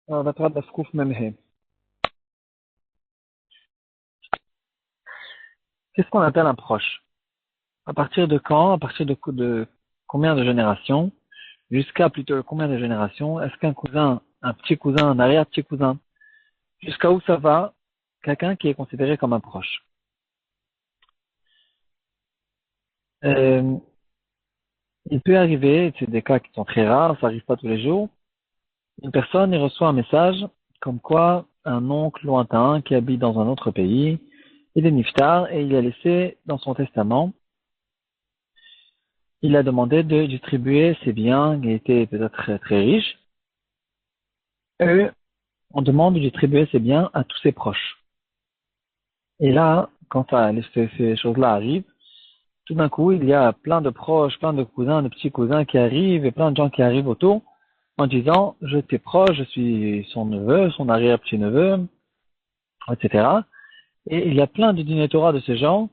Alors, la Torah d'Afkouf Memhe. Qu'est-ce qu'on appelle un proche? À partir de quand? À partir de combien de générations? Jusqu'à plutôt combien de générations? Est-ce qu'un cousin, un petit cousin, un arrière-petit cousin? Jusqu'à où ça va? Quelqu'un qui est considéré comme un proche. Euh, il peut arriver, c'est des cas qui sont très rares, ça arrive pas tous les jours. Une personne, il reçoit un message comme quoi un oncle lointain qui habite dans un autre pays, il est niftar et il a laissé dans son testament, il a demandé de distribuer ses biens, il était peut-être très, très riche, et on demande de distribuer ses biens à tous ses proches. Et là, quand ces choses-là arrivent, tout d'un coup, il y a plein de proches, plein de cousins, de petits cousins qui arrivent et plein de gens qui arrivent autour en disant, je t'ai proche, je suis son neveu, son arrière-petit-neveu, etc. Et il y a plein de dîners Torah de ces gens,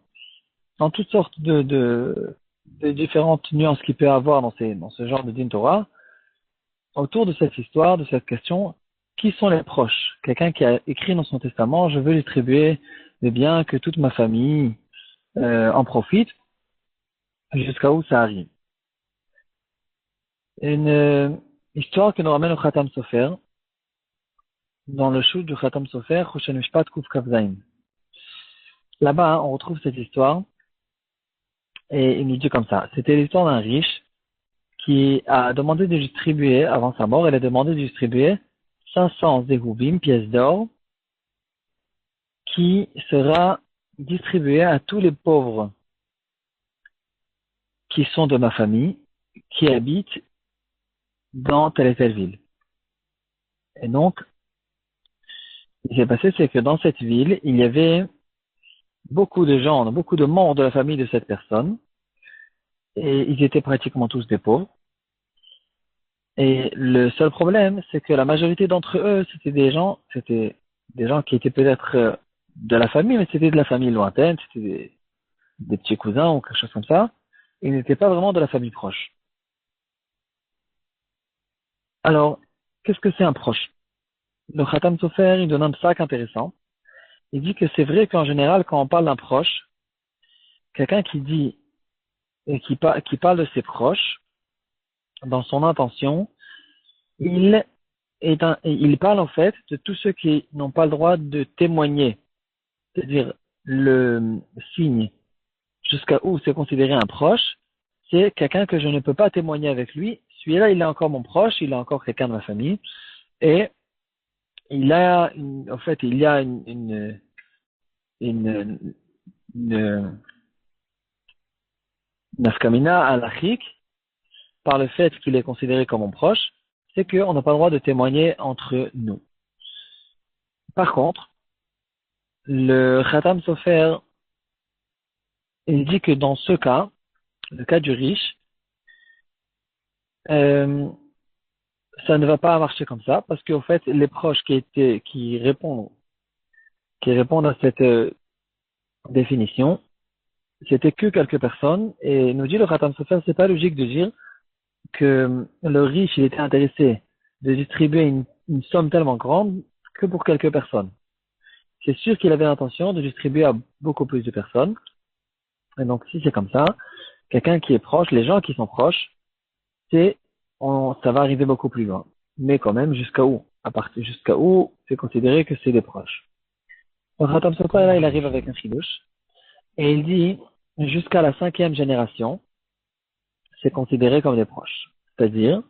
dans toutes sortes de différentes nuances qu'il peut y avoir dans ce genre de dîner Torah, autour de cette histoire, de cette question, qui sont les proches? Quelqu'un qui a écrit dans son testament, je veux distribuer les biens que toute ma famille en profite, jusqu'à où ça arrive. Une histoire que nous ramène au Khatam Sofer, dans le chou du Khatam Sofer, Choshen Mishpat Kuf Kavzaïm. Là-bas, on retrouve cette histoire, et il nous dit comme ça. C'était l'histoire d'un riche qui a demandé de distribuer, avant sa mort, il a demandé de distribuer 500 zéhoubim, pièces d'or, qui sera distribué à tous les pauvres qui sont de ma famille, qui habitent dans telle et telle ville. Et donc, ce qui s'est passé, c'est que dans cette ville, il y avait beaucoup de gens, beaucoup de membres de la famille de cette personne, et ils étaient pratiquement tous des pauvres. Et le seul problème, c'est que la majorité d'entre eux, c'était des gens qui étaient peut-être de la famille, mais c'était de la famille lointaine, c'était des petits cousins ou quelque chose comme ça. Ils n'étaient pas vraiment de la famille proche. Alors, qu'est-ce que c'est un proche? Le Khatam Sofer, il donne un sac intéressant. Il dit que c'est vrai qu'en général, quand on parle d'un proche, quelqu'un qui dit et qui parle de ses proches, dans son intention, il il parle en fait de tous ceux qui n'ont pas le droit de témoigner, c'est-à-dire le signe jusqu'à où c'est considéré un proche, c'est quelqu'un que je ne peux pas témoigner avec lui. Celui-là, il est encore mon proche, il est encore quelqu'un de ma famille, et en fait, il y a une, une nafkamina halachique par le fait qu'il est considéré comme mon proche, c'est qu'on n'a pas le droit de témoigner entre nous. Par contre, le Khatam Sofer, il dit que dans ce cas, le cas du riche, euh, ça ne va pas marcher comme ça, parce qu'en fait, les proches qui répondent à cette définition, c'était que quelques personnes, et nous dit le Khatam Sofer, c'est pas logique de dire que le riche, il était intéressé de distribuer une somme tellement grande que pour quelques personnes. C'est sûr qu'il avait l'intention de distribuer à beaucoup plus de personnes. Et donc, si c'est comme ça, quelqu'un qui est proche, les gens qui sont proches, ça va arriver beaucoup plus loin. Mais quand même, jusqu'à où? À partir jusqu'à où c'est considéré que c'est des proches. Donc, Khatam Sofer, là, il arrive avec un chidouche. Et il dit, jusqu'à la 5e génération, c'est considéré comme des proches. C'est-à-dire,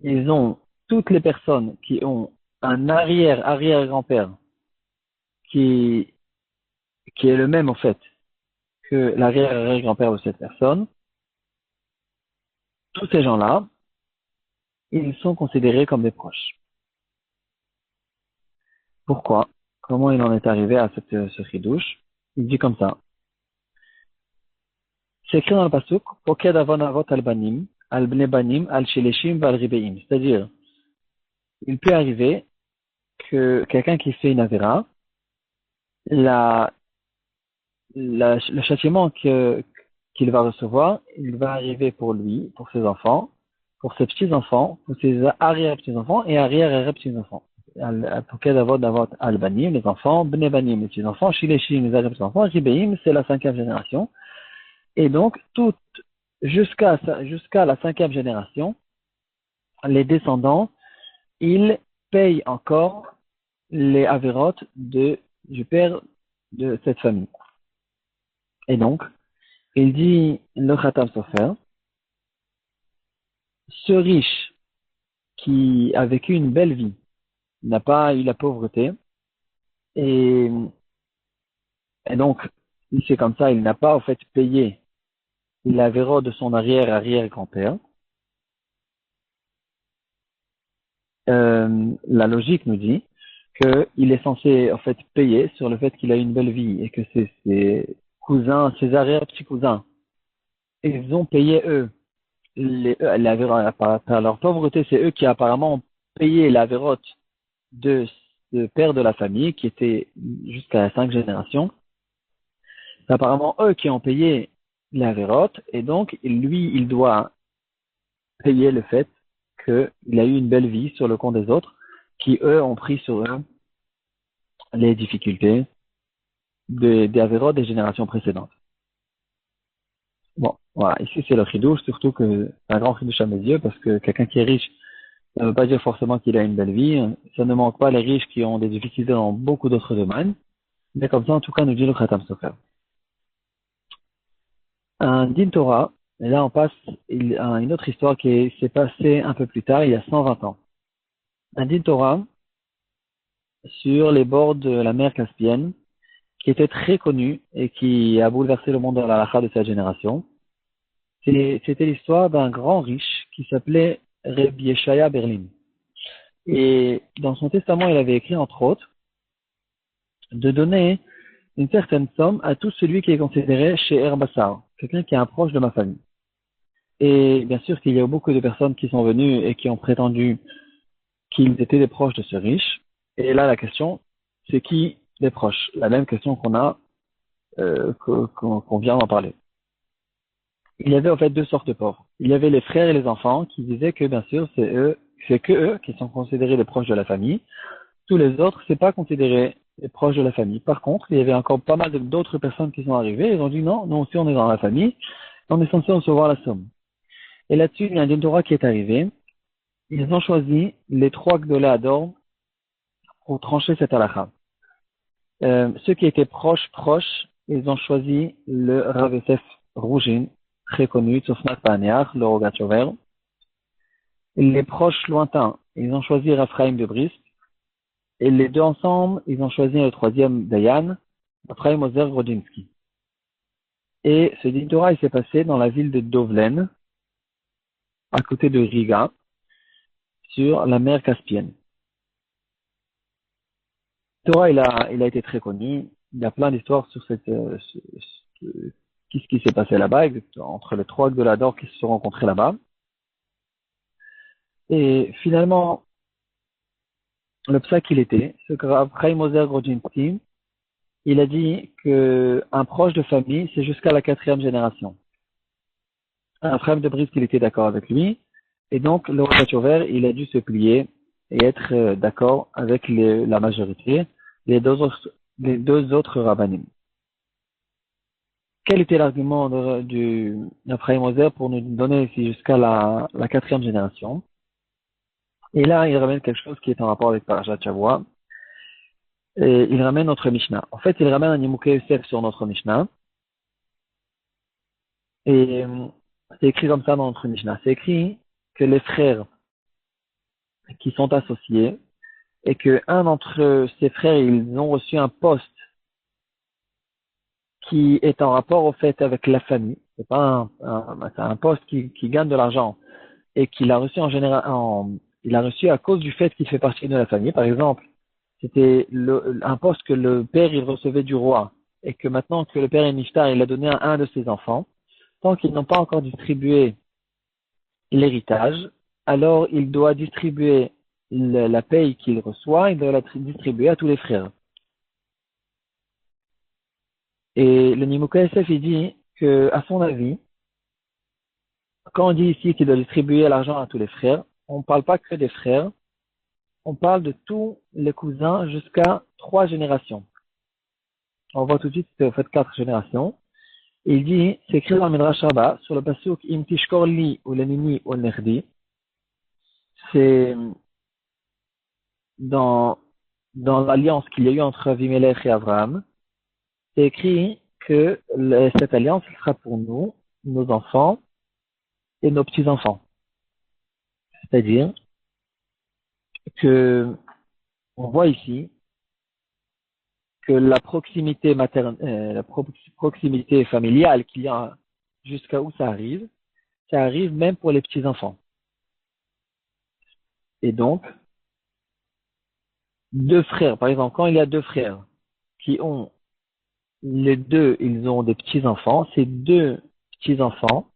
ils ont, toutes les personnes qui ont un arrière-grand-père qui, qui est le même, en fait, que l'arrière-grand-père de cette personne, tous ces gens-là, ils sont considérés comme des proches. Pourquoi? Comment il en est arrivé à ce chidouche? Il dit comme ça. C'est écrit dans le pasuk, Poked avon avot al banim, al bne banim, al shileshim, al ribeim. C'est-à-dire, il peut arriver que quelqu'un qui fait une avéra, la, le châtiment qu'il va recevoir, il va arriver pour lui, pour ses enfants, pour ses petits-enfants, pour ses arrière-petits-enfants et arrière-arrière-petits-enfants. Pour d'avoir al-banim, les enfants, bne-banim, les petits-enfants, shileshim, les arrière-petits-enfants, ribeim, c'est la cinquième génération. Et donc, jusqu'à la cinquième génération, les descendants, ils payent encore les avérotes du père de cette famille. Et donc, il dit le Khatam Sofer, ce riche qui a vécu une belle vie, n'a pas eu la pauvreté, et, et donc, c'est comme ça, il n'a pas en fait payé l'avérote de son arrière-arrière-grand-père. La logique nous dit qu'il est censé en fait payer sur le fait qu'il a eu une belle vie et que ses cousins, ses arrière-petits cousins, ils ont payé eux par leur pauvreté, c'est eux qui apparemment ont payé l'avérote de père de la famille qui était jusqu'à la 5 générations. C'est apparemment eux qui ont payé l'avérote et donc lui il doit payer le fait qu'il a eu une belle vie sur le compte des autres qui eux ont pris sur eux les difficultés des avérotes des générations précédentes. Bon, voilà, ici c'est le chidouche, surtout que c'est un grand chidouche à mes yeux, parce que quelqu'un qui est riche, ça ne veut pas dire forcément qu'il a une belle vie. Ça ne manque pas les riches qui ont des difficultés dans beaucoup d'autres domaines. Mais comme ça, en tout cas, nous dit le Khatam Sofer. Un din Torah, et là on passe à une autre histoire qui s'est passée un peu plus tard, il y a 120 ans. Un din Torah sur les bords de la mer Caspienne, qui était très connu et qui a bouleversé le monde de la halakha de sa génération. C'était l'histoire d'un grand riche qui s'appelait Reb Yeshaya Berlin. Et dans son testament, il avait écrit, entre autres, de donner une certaine somme à tout celui qui est considéré chez Herbassar, quelqu'un qui est un proche de ma famille. Et bien sûr qu'il y a beaucoup de personnes qui sont venues et qui ont prétendu qu'ils étaient des proches de ce riche. Et là, la question, c'est qui les proches? La même question qu'on vient d'en parler. Il y avait en fait deux sortes de pauvres. Il y avait les frères et les enfants qui disaient que bien sûr c'est que eux qui sont considérés les proches de la famille. Tous les autres, c'est pas considéré les proches de la famille. Par contre, il y avait encore pas mal d'autres personnes qui sont arrivées. Ils ont dit non, nous aussi on est dans la famille. On est censé recevoir la somme. Et là-dessus, il y a un din Torah qui est arrivé. Ils ont choisi les trois gdolés d'or pour trancher cette halakha. Ceux qui étaient proches, ils ont choisi le Rav Yosef Rougine, très connu, Tzofnat Paneach, le Rogatchover. Les proches lointains, ils ont choisi Raphaïm de Brisk. Et les deux ensemble, ils ont choisi le troisième Dayan, Raphaïm Ozer Grodzinski. Et ce din Torah, il s'est passé dans la ville de Dovlen, à côté de Riga, sur la mer Caspienne. Le Torah, il a été très connu. Il y a plein d'histoires sur qu'est-ce qui s'est passé là-bas, entre les trois Gdolador qui se sont rencontrés là-bas. Et finalement, le psak qu'il était, ce grave Chaim Ozer Grodzinski, il a dit que un proche de famille, c'est jusqu'à la 4e génération. Un frère de Brice, il était d'accord avec lui, et donc le Rogatchover, il a dû se plier et être d'accord avec la majorité, les deux autres rabbinim. Quel était l'argument du Ephraim Ozer pour nous donner ici jusqu'à la 4e génération? Et là, il ramène quelque chose qui est en rapport avec Parashat Shavua. Et il ramène notre Mishnah. En fait, il ramène un Nimukei Yosef sur notre Mishnah. Et c'est écrit comme ça dans notre Mishnah. C'est écrit que les frères qui sont associés et que un d'entre ces frères, ils ont reçu un poste qui est en rapport au fait avec la famille. C'est pas c'est un poste qui gagne de l'argent et qu'il a reçu en général, il a reçu à cause du fait qu'il fait partie de la famille. Par exemple, c'était un poste que le père il recevait du roi et que maintenant que le père est niftar, il l'a donné à un de ses enfants. Tant qu'ils n'ont pas encore distribué l'héritage, alors il doit distribuer la paye qu'il reçoit, il doit la distribuer à tous les frères. Et le Nimukei Yosef, il dit que, à son avis, quand on dit ici qu'il doit distribuer l'argent à tous les frères, on ne parle pas que des frères, on parle de tous les cousins jusqu'à 3 générations. On voit tout de suite, c'est en fait 4 générations. Et il dit, c'est écrit dans le Midrash Rabbah, sur le pasuk Im tishkor li ou lenini ou nerdi, c'est dans, dans l'alliance qu'il y a eu entre Avimelech et Abraham, c'est écrit que cette alliance sera pour nous, nos enfants et nos petits-enfants. C'est-à-dire que on voit ici que la proximité maternelle, proximité familiale qu'il y a jusqu'à où ça arrive même pour les petits-enfants. Et donc, 2 frères, par exemple, quand il y a 2 frères qui ont, les deux, ils ont des petits-enfants, ces 2 petits-enfants,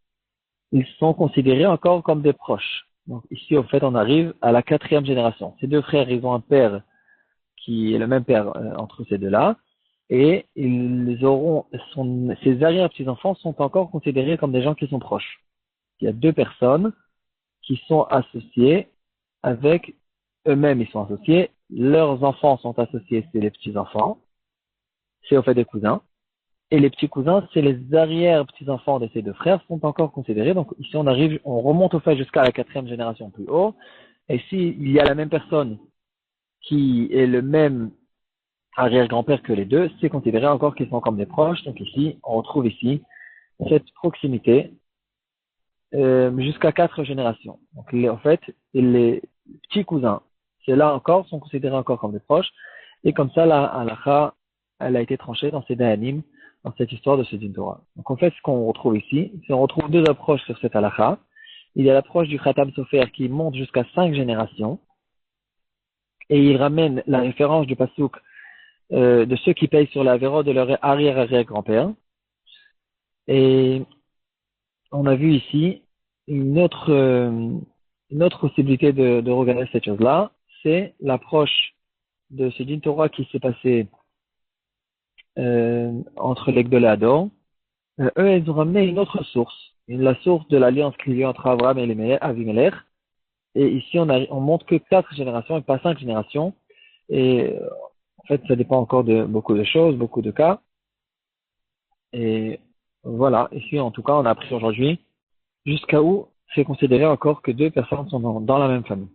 ils sont considérés encore comme des proches. Donc ici, au fait, on arrive à la 4e génération. Ces 2 frères, ils ont un père qui est le même père entre ces deux-là, et ces arrière-petits-enfants sont encore considérés comme des gens qui sont proches. Il y a 2 personnes qui sont associées avec eux-mêmes, ils sont associés, leurs enfants sont associés, c'est les petits-enfants, c'est au fait des cousins, et les petits cousins, c'est les arrière-petits-enfants de ces 2 frères, sont encore considérés. Donc ici, on remonte au fait jusqu'à la 4e génération plus haut, et s'il y a la même personne qui est le même arrière-grand-père que les deux, c'est considéré encore qu'ils sont comme des proches. Donc ici, on retrouve ici cette proximité jusqu'à 4 générations. Donc en fait, les petits cousins, ceux-là encore sont considérés encore comme des proches. Et comme ça, la halakha, elle a été tranchée dans ces dayanim, dans cette histoire de ce din Torah. Donc en fait, ce qu'on retrouve ici, c'est on retrouve 2 approches sur cette halakha. Il y a l'approche du Khatam Sofer qui monte jusqu'à 5 générations, et il ramène la référence du pasuk de ceux qui payent sur la véro de leur arrière-arrière-grand-père. Et on a vu ici une autre possibilité de regarder cette chose-là, c'est l'approche de ce din Torah qui s'est passé entre l'Egdol et Ador. Eux, ils ont ramené une autre source, la source de l'alliance qu'il y a eu entre Abraham et Avimelech. Et ici, on montre que 4 générations et pas 5 générations. Et en fait, ça dépend encore de beaucoup de choses, beaucoup de cas. Et voilà, ici, en tout cas, on a appris aujourd'hui jusqu'à où c'est considéré encore que 2 personnes sont dans la même famille.